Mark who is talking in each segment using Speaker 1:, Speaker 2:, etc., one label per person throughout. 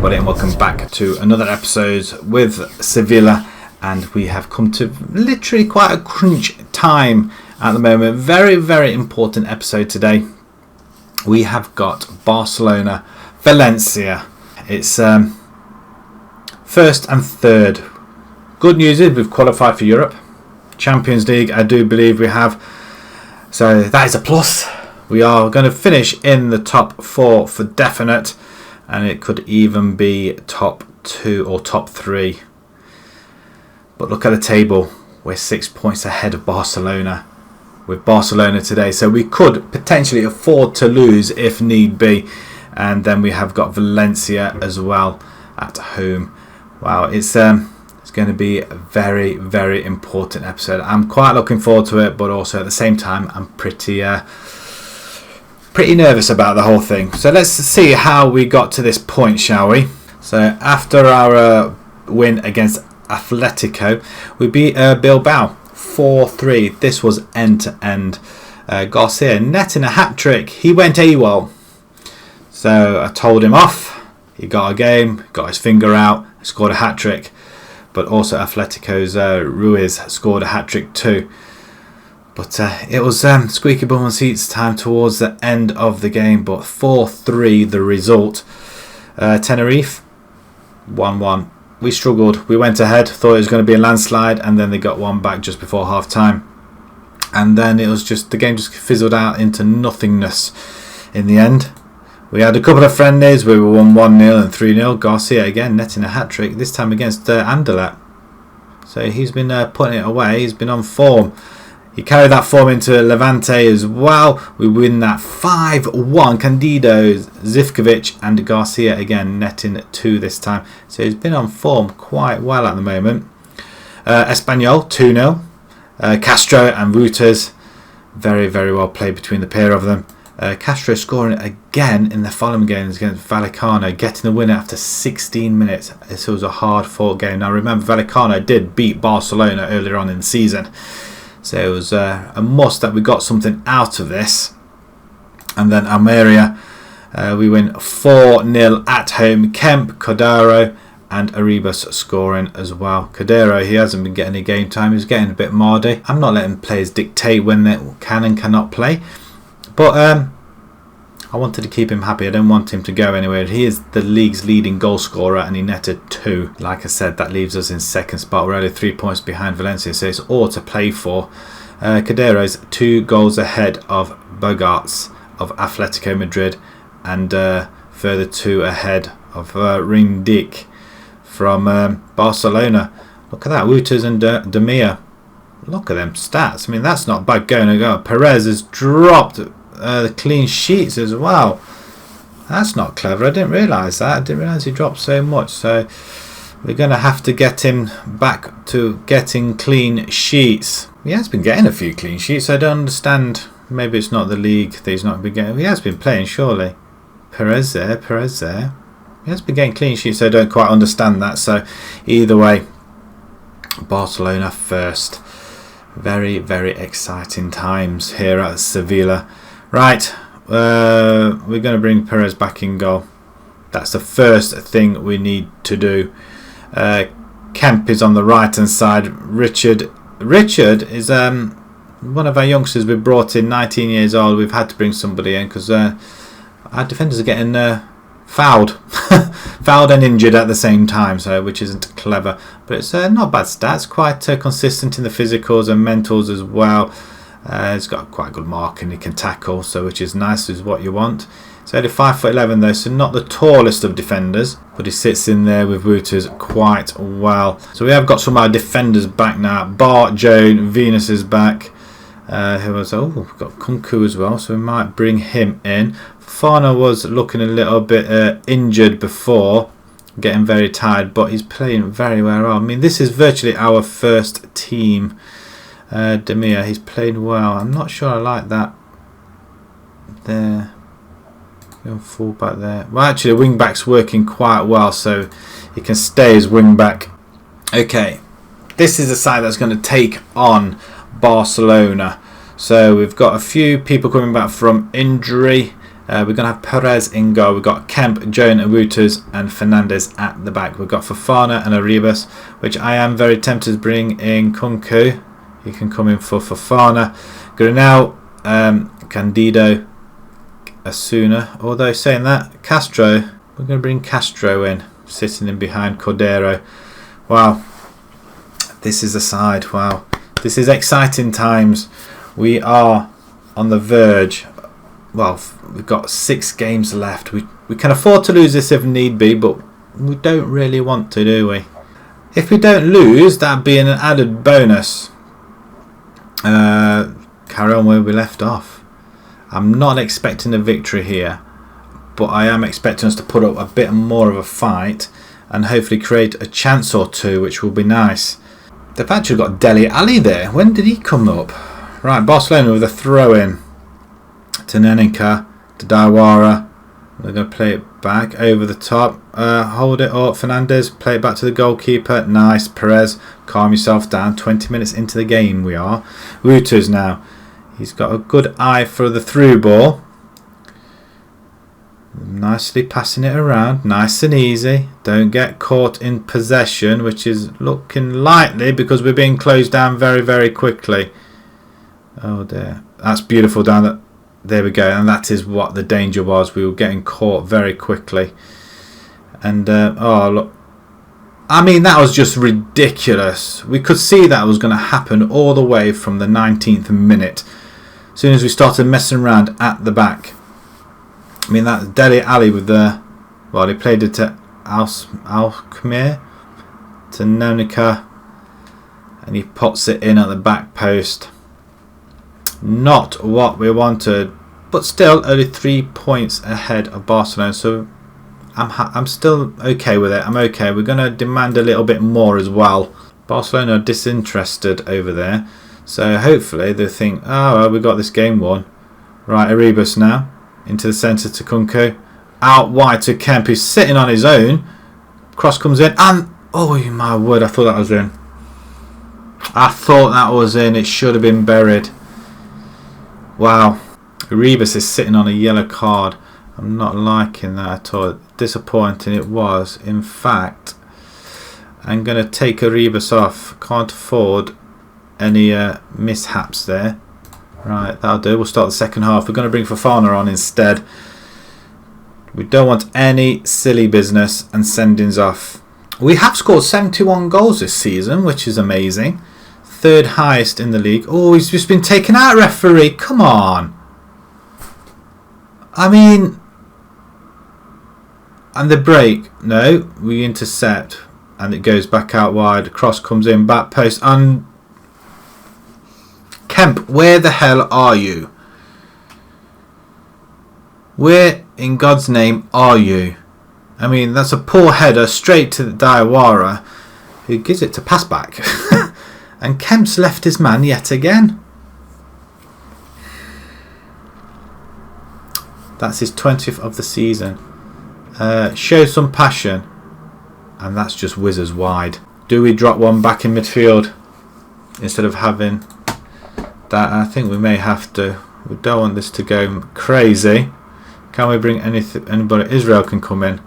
Speaker 1: everybody, and welcome back to another episode with Sevilla. And we have come to literally quite a crunch time at the moment. Very, very important episode today. We have got Barcelona, Valencia. It's first and third. Good news is we've qualified for Europe. Champions League, I do believe we have. So that is a plus. We are going to finish in the top 4 for definite. And it could even be top 2 or top 3. But look at the table. We're 6 points ahead of Barcelona. With Barcelona today. So we could potentially afford to lose if need be. And then we have got Valencia as well at home. Wow, it's going to be a very, very important episode. I'm quite looking forward to it. But also at the same time, I'm pretty nervous about the whole thing. So let's see how we got to this point, shall we? So after our win against Atletico, we beat Bilbao 4-3. This was end to end. Garcia netting a hat-trick. He went AWOL. So I told him off. He got a game, got his finger out, scored a hat-trick. But also Atletico's Ruiz scored a hat-trick too. But it was squeaky bum on seats time towards the end of the game. But 4-3 the result. Tenerife 1-1. We struggled. We went ahead. Thought it was going to be a landslide. And then they got one back just before half time. And then it was just the game just fizzled out into nothingness in the end. We had a couple of friendlies. We were won 1-0 and 3-0. Garcia again netting a hat-trick. This time against Anderlecht. So he's been putting it away. He's been on form. He carried that form into Levante as well. We win that 5-1. Candido, Zivkovic and Garcia again netting 2 this time. So he's been on form quite well at the moment. Espanyol 2-0. Castro and Wouters. Very, very well played between the pair of them. Castro scoring again in the following games against Vallecano. Getting the winner after 16 minutes. This was a hard fought game. Now remember, Vallecano did beat Barcelona earlier on in the season. So it was a must that we got something out of this. And then Almeria, we win 4-0 at home. Kemp, Cordero and Arribas scoring as well. Cordero, he hasn't been getting any game time. He's getting a bit mardy. I'm not letting players dictate when they can and cannot play. But I wanted to keep him happy. I don't want him to go anywhere. He is the league's leading goal scorer and he netted 2. Like I said, that leaves us in second spot. We're only 3 points behind Valencia, so it's all to play for. Cordero's 2 goals ahead of Bogarts of Atletico Madrid and further 2 ahead of Rindic from Barcelona. Look at that, Wouters and Demir. Look at them stats. I mean, that's not bad going. Perez has dropped the clean sheets as well. That's not clever. I didn't realise that. I didn't realise he dropped so much. So we're going to have to get him back to getting clean sheets. He has been getting a few clean sheets. I don't understand. Maybe it's not the league that he's not been getting. He has been playing, surely. Perez there. He has been getting clean sheets. So I don't quite understand that. So either way, Barcelona first. Very, very exciting times here at Sevilla. Right, we're going to bring Perez back in goal. That's the first thing we need to do. Kemp is on the right hand side. Richard is one of our youngsters we brought in, 19 years old. We've had to bring somebody in because our defenders are getting fouled and injured at the same time, so which isn't clever. But it's not bad stats. Quite consistent in the physicals and mentals as well. He's got quite a good mark and he can tackle, so which is nice, is what you want. So only 5'11" though, so not the tallest of defenders, but he sits in there with Wouters quite well. So we have got some of our defenders back now. Bart, Joan, Venus is back. We've got Kunku as well, so we might bring him in. Fana was looking a little bit injured before, getting very tired, but he's playing very well. I mean, this is virtually our first team. Demir, he's playing well. I'm not sure I like that. There. Going full back there. Well, actually, the wing back's working quite well, so he can stay as wing back. Okay, this is the side that's going to take on Barcelona. So we've got a few people coming back from injury. We're going to have Perez in goal. We've got Kemp, Joan, Wouters and Fernandez at the back. We've got Fofana and Arribas, which I am very tempted to bring in Kunku. He can come in for Fofana. Granel, Candido, Asuna. Although saying that, Castro, we're going to bring Castro in, sitting in behind Cordero. Wow, this is a side. Wow, this is exciting times. We are on the verge. Well, we've got 6 games left. We can afford to lose this if need be, but we don't really want to, do we? If we don't lose, that'd be an added bonus. Carry on where we left off. I'm not expecting a victory here, but I am expecting us to put up a bit more of a fight and hopefully create a chance or two, which will be nice. They've actually got Dele Alli there. When did he come up? Right, Barcelona with a throw-in to Neninka, to Diawara. We're going to play it back over the top. Hold it up. Fernandez, play it back to the goalkeeper. Nice. Perez, calm yourself down. 20 minutes into the game we are. Wouters now. He's got a good eye for the through ball. Nicely passing it around. Nice and easy. Don't get caught in possession, which is looking likely because we're being closed down very, very quickly. Oh dear. That's beautiful down there. There we go, and that is what the danger was. We were getting caught very quickly. And, oh, look. I mean, that was just ridiculous. We could see that was going to happen all the way from the 19th minute. As soon as we started messing around at the back. I mean, that's Dele Alli with the... Well, he played it to Alkmaar, to Nonica. And he pots it in at the back post. Not what we wanted, but still only 3 points ahead of Barcelona, so I'm still okay with it. I'm okay. We're going to demand a little bit more as well. Barcelona are disinterested over there, so hopefully they think, oh well, we got this game won. Right, Arribas now into the centre to Kunku, out wide to Kemp, who's sitting on his own. Cross comes in, and oh my word, I thought that was in. I thought that was in. It should have been buried. Wow, Arribas is sitting on a yellow card. I'm not liking that at all. Disappointing it was. In fact, I'm going to take Arribas off. Can't afford any mishaps there. Right, that'll do. We'll start the second half. We're going to bring Fofana on instead. We don't want any silly business and sendings off. We have scored 71 goals this season, which is amazing. 3rd highest in the league. Oh, he's just been taken out, referee. Come on. I mean, and the break. No, we intercept, and it goes back out wide. Cross comes in, back post, and Kemp, where the hell are you? Where in God's name are you? I mean, that's a poor header straight to the Diawara, who gives it to pass back. And Kemp's left his man yet again. That's his 20th of the season. Show some passion. And that's just whizzes wide. Do we drop one back in midfield instead of having that? I think we may have to. We don't want this to go crazy. Can we bring anybody? Israel can come in.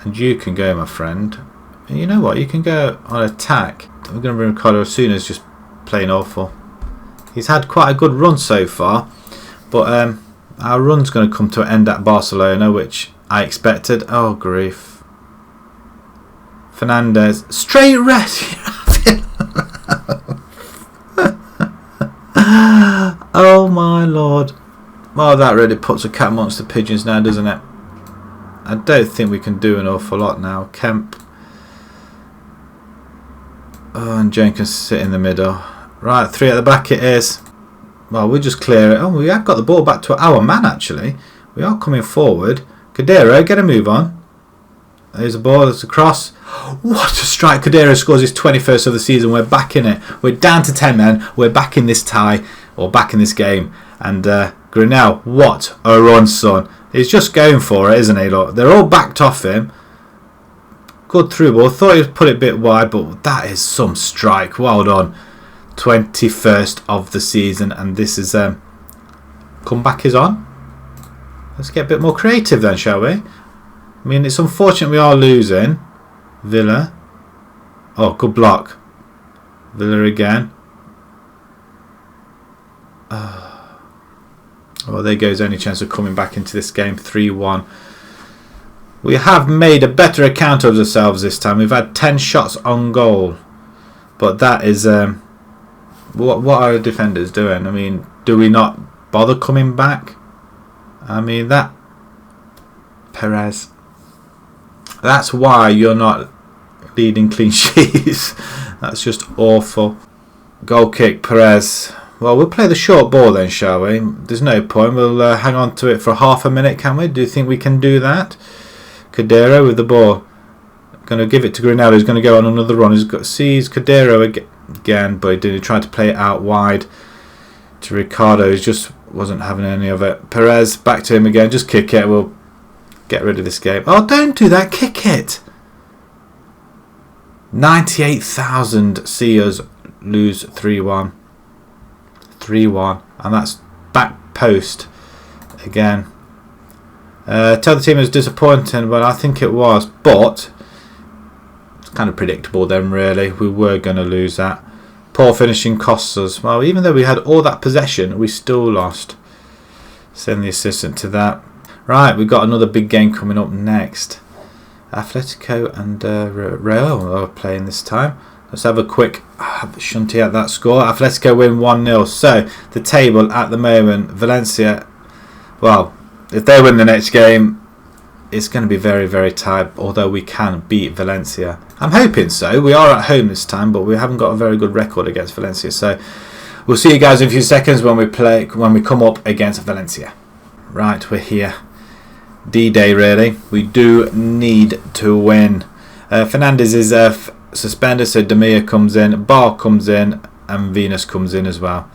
Speaker 1: And you can go, my friend. And you know what? You can go on attack. We're going to bring Ricardo Asuna, is just playing awful. He's had quite a good run so far, but our run's going to come to an end at Barcelona, which I expected. Oh, grief. Fernandez. Straight red. Oh, my Lord. Well, that really puts a cat amongst the pigeons now, doesn't it? I don't think we can do an awful lot now. Kemp. Oh, and Jane can sit in the middle. Right, 3 at the back it is. Well, we'll just clear it. Oh, we have got the ball back to our man, actually. We are coming forward. Cordero, get a move on. There's a ball, there's a cross. What a strike. Cordero scores his 21st of the season. We're back in it. We're down to 10 men. We're back in this tie, or back in this game. And Granel, what a run, son. He's just going for it, isn't he? Look, they're all backed off him. Good through ball. Thought he would put it a bit wide, but that is some strike. Well done. 21st of the season, and this is comeback is on. Let's get a bit more creative then, shall we? I mean, it's unfortunate we are losing. Villa. Oh, good block. Villa again. Well, there goes only chance of coming back into this game. 3-1. We have made a better account of ourselves this time. We've had 10 shots on goal. But that is... what are our defenders doing? I mean, do we not bother coming back? I mean, that... Perez. That's why you're not leading clean sheets. That's just awful. Goal kick, Perez. Well, we'll play the short ball then, shall we? There's no point. We'll hang on to it for half a minute, can we? Do you think we can do that? Cadero with the ball. Going to give it to Granello. He's going to go on another run. He's got sees Cadero again, but he did. He tried to play it out wide to Ricardo. He just wasn't having any of it. Perez, back to him again. Just kick it. We'll get rid of this game. Oh, don't do that. Kick it. 98,000 see us lose 3-1. 3-1. And that's back post again. Tell the team it was disappointing, but I think it was. But it's kind of predictable then, really. We were going to lose that. Poor finishing costs us. Well, even though we had all that possession, we still lost. Send the assistant to that. Right, we've got another big game coming up next. Atletico and Real are playing this time. Let's have a quick shunty at that score. Atletico win 1-0. So, the table at the moment, Valencia, well, if they win the next game, it's going to be very, very tight, although we can beat Valencia. I'm hoping so. We are at home this time, but we haven't got a very good record against Valencia. So, we'll see you guys in a few seconds when we come up against Valencia. Right, we're here. D-Day, really. We do need to win. Fernandez is suspended, so Demir comes in, Bar comes in, and Venus comes in as well.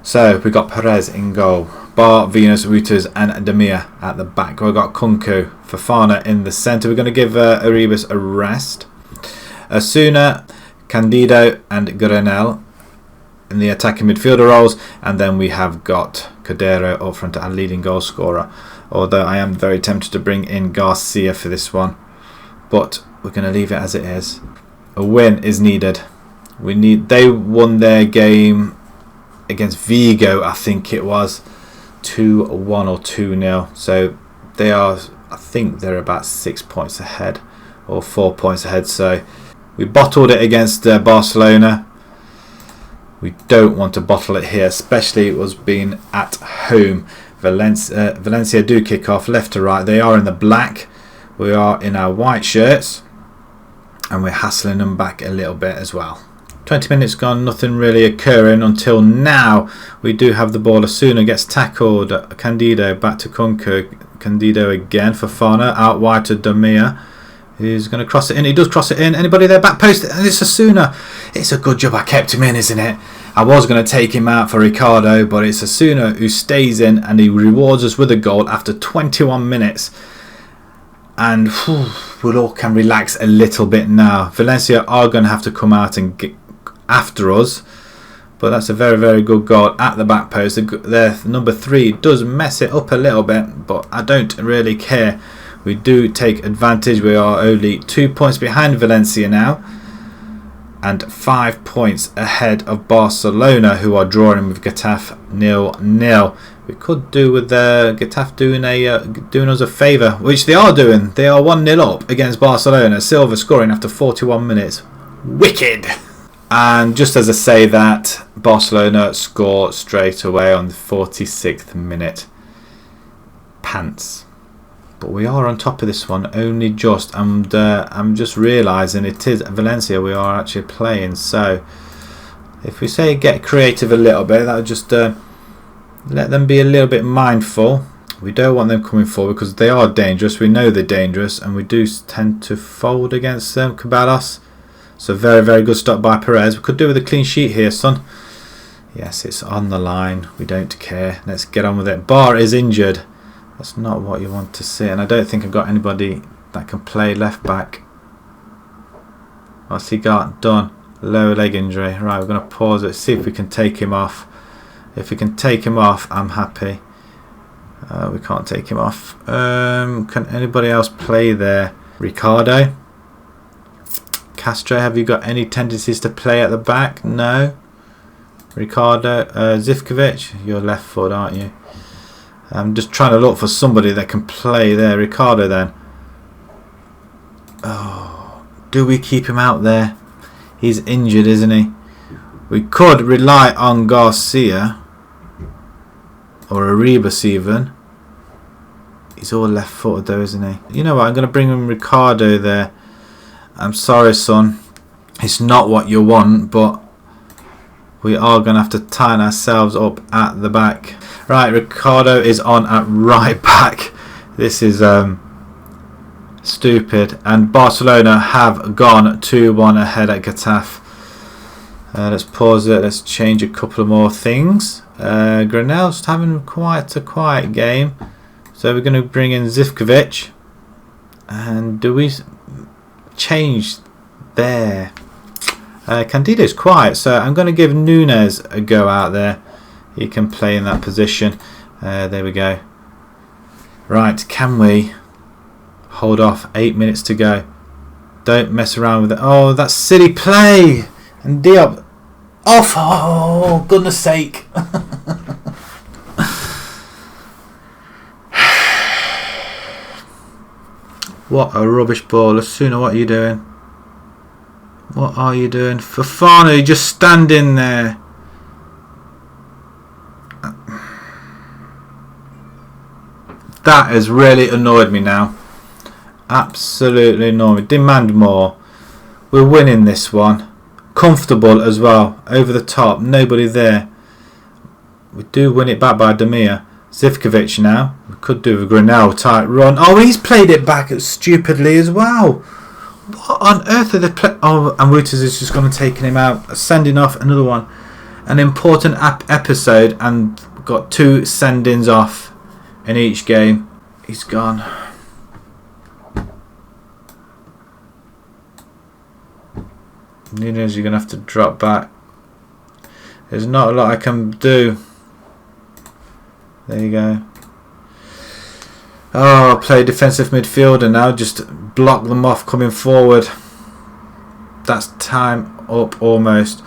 Speaker 1: So we got Perez in goal, Bar, Venus, Reuters, and Demir at the back. We've got Kunku, Fofana in the centre. We're going to give Arribas a rest. Asuna, Candido, and Granel in the attacking midfielder roles, and then we have got Cadero up front, our leading goal scorer. Although I am very tempted to bring in Garcia for this one, but we're going to leave it as it is. A win is needed. They won their game against Vigo, I think it was 2-1 or 2-0. So they are, I think they're about 6 points ahead or 4 points ahead. So we bottled it against Barcelona. We don't want to bottle it here, especially it was being at home. Valencia do kick off left to right. They are in the black. We are in our white shirts. And we're hassling them back a little bit as well. 20 minutes gone, nothing really occurring until now. We do have the ball. Asuna gets tackled. Candido back to Kunku. Candido again. Fofana out wide to Demir. He's going to cross it in. He does cross it in. Anybody there? Back post. And it's Asuna. It's a good job I kept him in, isn't it? I was going to take him out for Ricardo, but it's Asuna who stays in and he rewards us with a goal after 21 minutes. And we all can relax a little bit now. Valencia are going to have to come out and get after us. But that's a very, very good goal at the back post. Their number 3 does mess it up a little bit, but I don't really care. We do take advantage. We are only 2 points behind Valencia now. And 5 points ahead of Barcelona, who are drawing with Getafe 0-0. We could do with Getafe doing us a favour, which they are doing. They are 1-0 up against Barcelona. Silva scoring after 41 minutes. Wicked! And just as I say that, Barcelona score straight away on the 46th minute. Pants. But we are on top of this one, only just. And I'm just realising it is Valencia we are actually playing. So if we say get creative a little bit, that would just let them be a little bit mindful. We don't want them coming forward because they are dangerous. We know they're dangerous, and we do tend to fold against them. Caballos. So very, very good stop by Perez. We could do with a clean sheet here, son. Yes, it's on the line. We don't care. Let's get on with it. Bar is injured. That's not what you want to see, and I don't think I've got anybody that can play left back. What's he got? Done. Lower leg injury. Right, we're going to pause it, see if we can take him off. If we can take him off, I'm happy. We can't take him off. Can anybody else play there? Ricardo? Castro, have you got any tendencies to play at the back? No. Ricardo, Zivkovic, you're left foot, aren't you? I'm just trying to look for somebody that can play there. Ricardo then. Oh, do we keep him out there? He's injured, isn't he? We could rely on Garcia or Arribas even. He's all left footed though, isn't he? You know what, I'm going to bring in Ricardo there. I'm sorry, son. It's not what you want, but we are going to have to tighten ourselves up at the back. Right, Ricardo is on at right back. This is stupid. And Barcelona have gone 2-1 ahead at Getafe. Let's pause it. Let's change a couple of more things. Granel's having quite a quiet game. So we're going to bring in Zivkovic. And do we change there? Candido's quiet, so I'm going to give Nunes a go out there. He can play in that position. There we go. Right, can we hold off? 8 minutes to go. Don't mess around with it. Oh, that's silly play. And Diop off. Oh, goodness sake. What a rubbish ball. Asuna, what are you doing? What are you doing? Fofana, just standing there. That has really annoyed me now. Absolutely annoyed me. Demand more. We're winning this one. Comfortable as well. Over the top. Nobody there. We do win it back by Demir. Zivkovic now. We could do a Granel tight run. Oh, he's played it back stupidly as well. What on earth are they playing? Oh, and Wouters is just going to take him out. Sending off another one. An important episode, and got 2 send-ins off in each game. He's gone. Nunes, you're going to have to drop back. There's not a lot I can do. There you go. Oh, play defensive midfielder now. Just block them off coming forward. That's time up almost.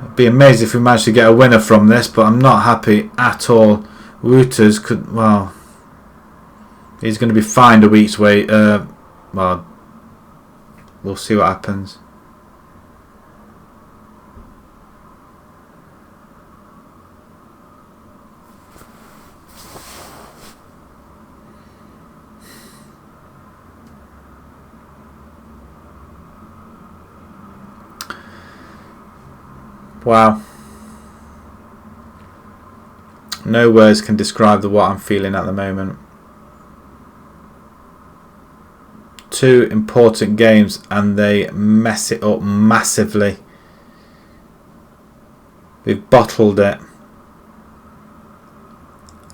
Speaker 1: It'd be amazing if we managed to get a winner from this, but I'm not happy at all. Wouters could, well, he's going to be fined a week's wait. Well, we'll see what happens. Wow. No words can describe what I'm feeling at the moment. 2 important games and they mess it up massively. We've bottled it.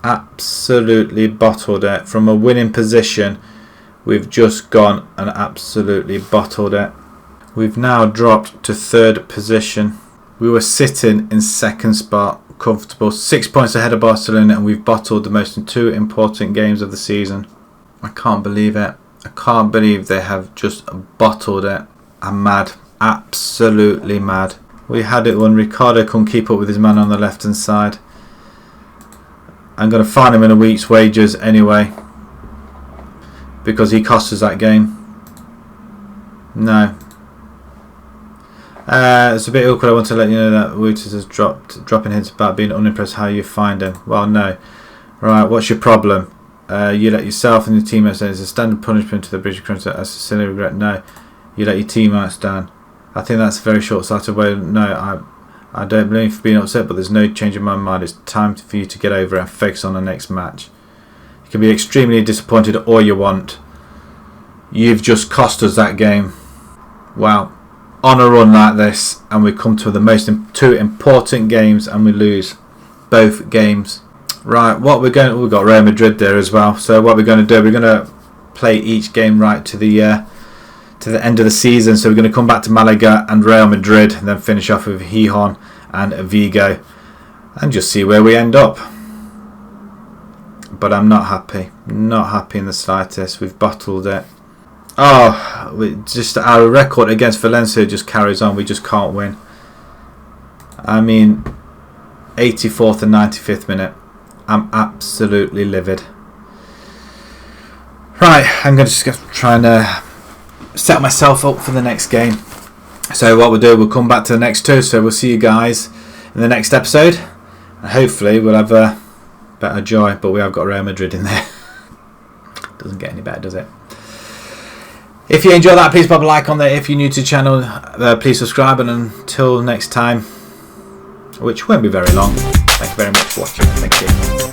Speaker 1: Absolutely bottled it. From a winning position, we've just gone and absolutely bottled it. We've now dropped to 3rd position. We were sitting in 2nd spot, comfortable, 6 points ahead of Barcelona, and we've bottled the most 2 important games of the season. I can't believe it. I can't believe they have just bottled it. I'm mad. Absolutely mad. We had it when Ricardo couldn't keep up with his man on the left hand side. I'm going to fine him in a week's wages anyway, because he cost us that game. No. It's a bit awkward. I want to let you know that Wouters has dropping hints about being unimpressed how you find him. Well, no. Right, what's your problem? You let yourself and your teammates down. It's a standard punishment to the British crunch. I sincerely regret. No, you let your teammates down. I think that's a very short-sighted way. No, I don't blame you for being upset, but there's no change in my mind. It's time for you to get over it and focus on the next match. You can be extremely disappointed all you want. You've just cost us that game. Wow. On a run like this, and we come to the most 2 important games and we lose both games. Right, what we've got Real Madrid there as well. So what we're going to do, we're going to play each game right to the end of the season. So we're going to come back to Malaga and Real Madrid, and then finish off with Gijón and Vigo, and just see where we end up. but I'm not happy. Not happy in the slightest. We've bottled it. Oh, just our record against Valencia just carries on. We just can't win. I mean, 84th and 95th minute. I'm absolutely livid. Right, I'm going to just try and set myself up for the next game. So what we'll do, we'll come back to the next two. So we'll see you guys in the next episode. And hopefully we'll have a better joy. But we have got Real Madrid in there. Doesn't get any better, does it? If you enjoyed that, please pop a like on there. If you're new to the channel, please subscribe. And until next time, which won't be very long, thank you very much for watching. Thank you.